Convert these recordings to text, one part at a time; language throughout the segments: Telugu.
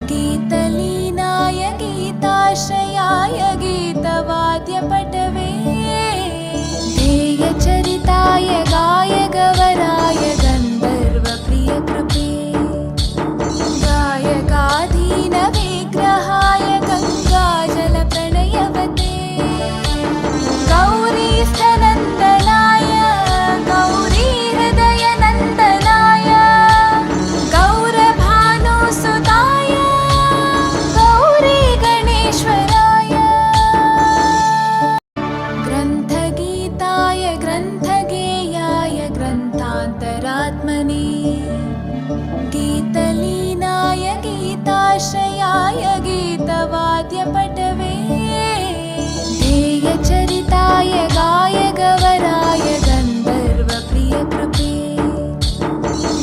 गीतलीनाय गीताश्रयाय गीतवाद्यपटवे ध्येयचरिताय गायगवराय गन्धर्वप्रियकृपे गायकाधीनविग्रहाय गङ्गाजलप्रणयवते गौरीस्थनन्दनाय गौरीहृदयनन्दनाय गौरभानुसुताय गौरीगणेश्वराय ग्रन्थगीताय ग्रन्थगेयाय ग्रन्थान्तरात्मने गीतलीनाय गीताश्रयाय गीतवाद्यपटवे ध्येयचरिताय गायगवराय गन्धर्वप्रियकृपे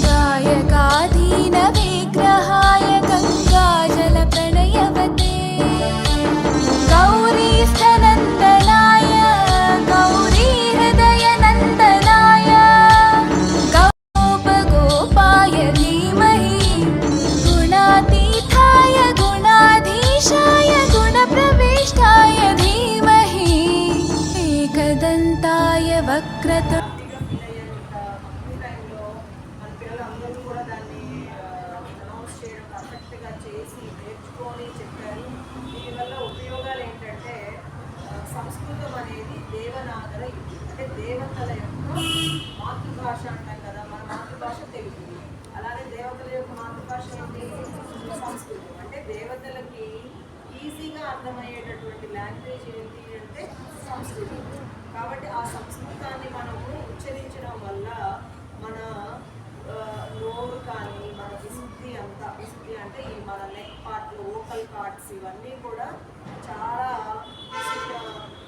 गायकाधीनविग्रहाय गङ्गाजलप्रणयवते गौरीस्थनन्दनाय गौरीहृदयनन्दनाय गोपगोपाय धीमहि गुणातीताय गुणाधीशाय गुणप्रविष्टाय धीमहि एकदन्ताय वक्रतुण्डाय మన పిల్లలందరూ కూడా దాన్ని అనౌన్స్ చేయడం పర్ఫెక్ట్గా చేసి నేర్చుకొని చెప్పారు. దీనివల్ల ఉపయోగాలు ఏంటంటే సంస్కృతం అనేది దేవనాగర లిపి, అంటే దేవతల యొక్క మాతృభాష అంటాం కదా. మన మాతృభాష తెలుగు, అలానే దేవతల యొక్క మాతృభాష ఏంటి? సంస్కృతం. అంటే దేవతలకి ఈజీగా అర్థమయ్యేటటువంటి లాంగ్వేజ్ ఏంటి అంటే సంస్కృతం. కాబట్టి ఆ సంస్కృతాన్ని మనము ఉచ్చరించడం వల్ల మన నోరు కానీ మన విశుద్ధి అంతా, విశుద్ధి అంటే ఈ మన నెక్ పార్ట్లు, వోకల్ కార్డ్స్ ఇవన్నీ కూడా చాలా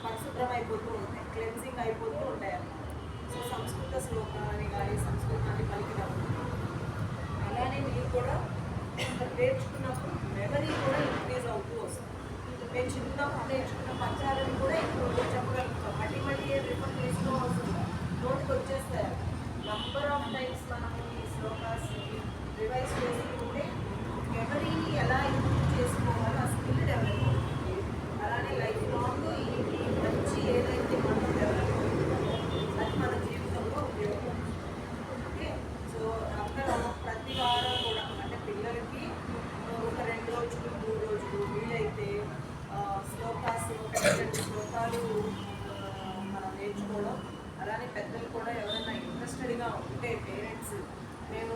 పరిశుభ్రమైపోతూ ఉంటాయి, క్లెన్జింగ్ అయిపోతూ ఉంటాయి అన్నమాట. సో సంస్కృత శ్లోకాన్ని కానీ సంస్కృతాన్ని పలికినప్పుడు, అలానే మీరు కూడా నేర్చుకున్నప్పుడు మెమరీ కూడా ఇంక్రీజ్ అవుతూ వస్తుంది. నేను చిన్నప్పుడు నేర్చుకున్న పద్యాలను కూడా ఇప్పుడు చెప్పగలుగుతాం, మళ్ళీ మళ్ళీ రిఫర్ చేస్తూ వస్తుంది, నోటికి వచ్చేస్తాయి. నంబర్ ఆఫ్ టైమ్స్ మనము ఈ శ్లోకాస్ని రివైజ్ చేసి ఉంటే మెమరీని ఎలా ఇంప్రూవ్ చేసుకోవాలో ఆ స్కిల్ డెవలప్ అవుతుంది. అలానే లైఫ్ లాంగ్ ఈ మంచి ఏదైతే మనం డెవలప్ అవుతుందో అది మన జీవితంలో ఉపయోగపడుతుంది. ఓకే, సో అందరం ప్రతి వారం కూడా అంటే పిల్లలకి ఒక 2 రోజులు 3 రోజులు వీలైతే శ్లోకాస్ 1-2 శ్లోకాలు మనం నేర్చుకోవడం. అలానే పెద్దలు కూడా ఎవరైనా ఇంట్రెస్టెడ్గా ఉంటే పేరెంట్స్, నేను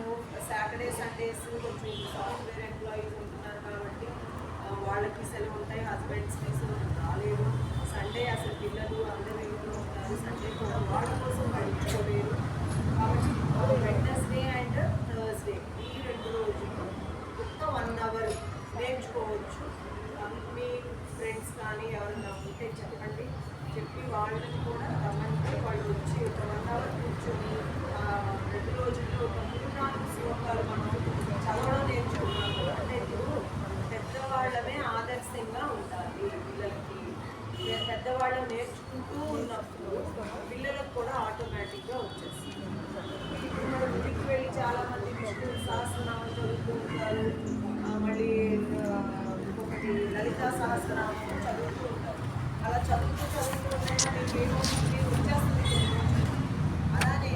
సాటర్డే సండేస్ కొంచెం సాఫ్ట్వేర్ ఎంప్లాయీస్ ఉంటున్నారు కాబట్టి వాళ్ళకి సెలవు ఉంటాయి, హస్బెండ్స్ రాలేరు. సండే అసలు పిల్లలు అందరూ ఇంట్లో ఉంటారు, సండే కూడా వాళ్ళ కోసం పడుకోలేరు. కాబట్టి వెడ్నెస్డే అండ్ థర్స్డే ఈ 2 రోజులు ఒక్క 1 hour నేర్చుకోవచ్చు. మీ ఫ్రెండ్స్ కానీ ఎవరైనా ఉంటే చెప్పండి, చెప్పి వాళ్ళని కూడా రమ్మంటే వాళ్ళు వచ్చి ఒక 1 hour కూర్చొని 2 రోజుల్లో ఒక 3-4 శ్లోకాలు మనం చదవడం నేర్చుకున్నాము. అంటే ఇప్పుడు పెద్దవాళ్ళమే ఆదర్శంగా ఉండాలి పిల్లలకి. పెద్దవాళ్ళని నేర్చుకుంటూ ఉన్నప్పుడు పిల్లలకు కూడా ఆటోమేటిక్గా వచ్చేస్తుంది. ఇప్పుడు మనం గుడికి వెళ్ళి చాలామంది విష్ణు సహస్రనామం చదువుతూ ఉంటారు, మళ్ళీ ఇంకొకటి లలితా సహస్రనామం చదువుతూ ఉంటారు. అలా చదువుతూ ఉంటే మీకు ఏమవుతుంది? వచ్చేస్తుంది. అలానే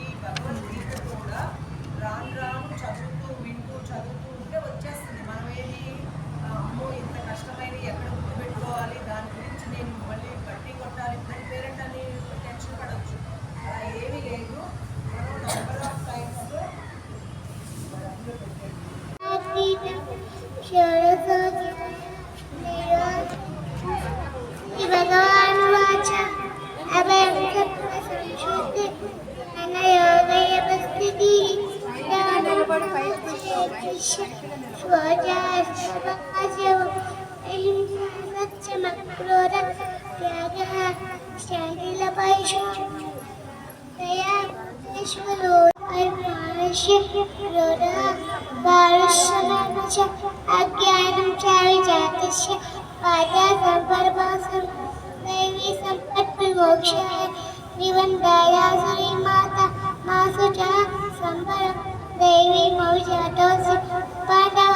ఈ భగవద్గీత కూడా రాను రాను చదువుతూ ఉంటే వచ్చేస్తుంది. మనం ఏది అమ్మో ఇంత కష్టమైన ఎక్కడ గుర్తుపెట్టుకోవాలి, దాని గురించి నేను మళ్ళీ బట్టి కొట్టాలి అని పేరెంట్ అని టెన్షన్ పడవచ్చు. అలా ఏమీ లేదు. మనం నంబర్ ఆఫ్ టైమ్స్లో భగవాన్ వాచ अज्ञानं चाविजातस्य पादा संपर्भासं दैवी संपत्विमोक्षाय निबन्धायासुरी माता मासुचा संपरं दैवी मौजातोऽसि पादा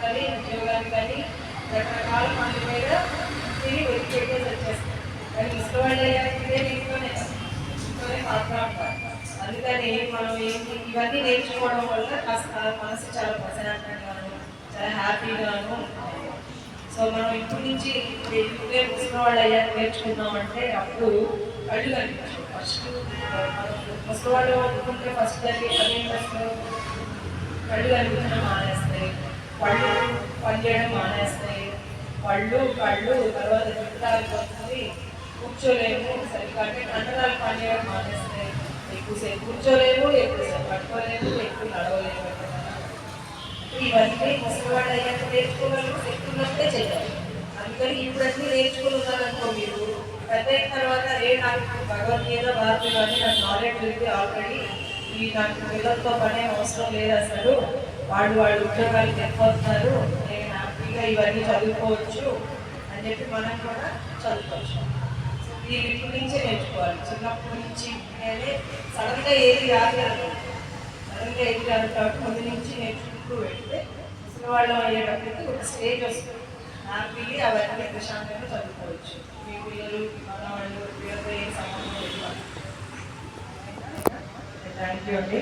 కానీ ఉద్యోగాలు కానీ రకరకాల పనుల మీద తిరిగి వెతిపెట్టేసి వచ్చేస్తాం. కానీ ముసలివాళ్ళు అయ్యారంటే ఇంట్లోనే మాట్లాడతారు. అందుకని మనం ఇవన్నీ నేర్చుకోవడం వల్ల కాస్త మనసు చాలా ప్రశాంతంగాను చాలా హ్యాపీగాను ఉంటుంది. సో మనం ఇప్పటి నుంచి ఇప్పుడే ముసలివాళ్ళు అయ్యాక నేర్చుకున్నామంటే అప్పుడు కళ్ళు కనిపించు. ఫస్ట్ మనం ముసలివాళ్ళు అనుకుంటే ఫస్ట్ కళ్ళు కనిపించడం మానేస్తాయి, పళ్ళు పనిచేయడం మానేస్తాయి, కళ్ళు తర్వాత జుట్టాలు వస్తుంది, కూర్చోలేము సరిగ్గా అంటే కండరాలు పనిచేయడం మానేస్తాయి, ఎక్కువసేపు కూర్చోలేము, ఎక్కువసేపు పట్టుకోలేము, ఎక్కువ నడవలేము. ఇవన్నీ ముసలివాళ్ళు అయ్యాక నేర్చుకోగలరు, శక్తి ఉన్నప్పుడే చేయాలి. అందుకని ఇప్పుడన్నీ నేర్చుకుని ఉన్నారనుకో మీరు పెద్ద అయిన తర్వాత నాకు భగవద్గీత భారతీయ అని నాకు నాలెడ్జ్ ఉంది ఆల్రెడీ, ఈ నాకు పిల్లలతో పనే అవసరం లేదు, అసలు వాళ్ళు ఉద్యోగాలకు వెళ్ళిపోతున్నారు, నేను హ్యాపీగా ఇవన్నీ చదువుకోవచ్చు అని చెప్పి మనం కూడా చదువుకోవచ్చు. ఇది ఇప్పటి నుంచే నేర్చుకోవాలి. చిన్నప్పటి నుంచి నేనే సడన్గా ఏది రాదు కాబట్టి ముందు నుంచి నేర్చుకుంటూ వెళ్తే ముసలివాళ్ళు అయ్యేటప్పటికి ఒక స్టేజ్ వస్తుంది, హ్యాపీగా అవన్నీ ప్రశాంతంగా చదువుకోవచ్చు. మీ పిల్లలు మన వాళ్ళు పిల్లలతో ఏం సంబంధం లేదు. థ్యాంక్ యూ అండి.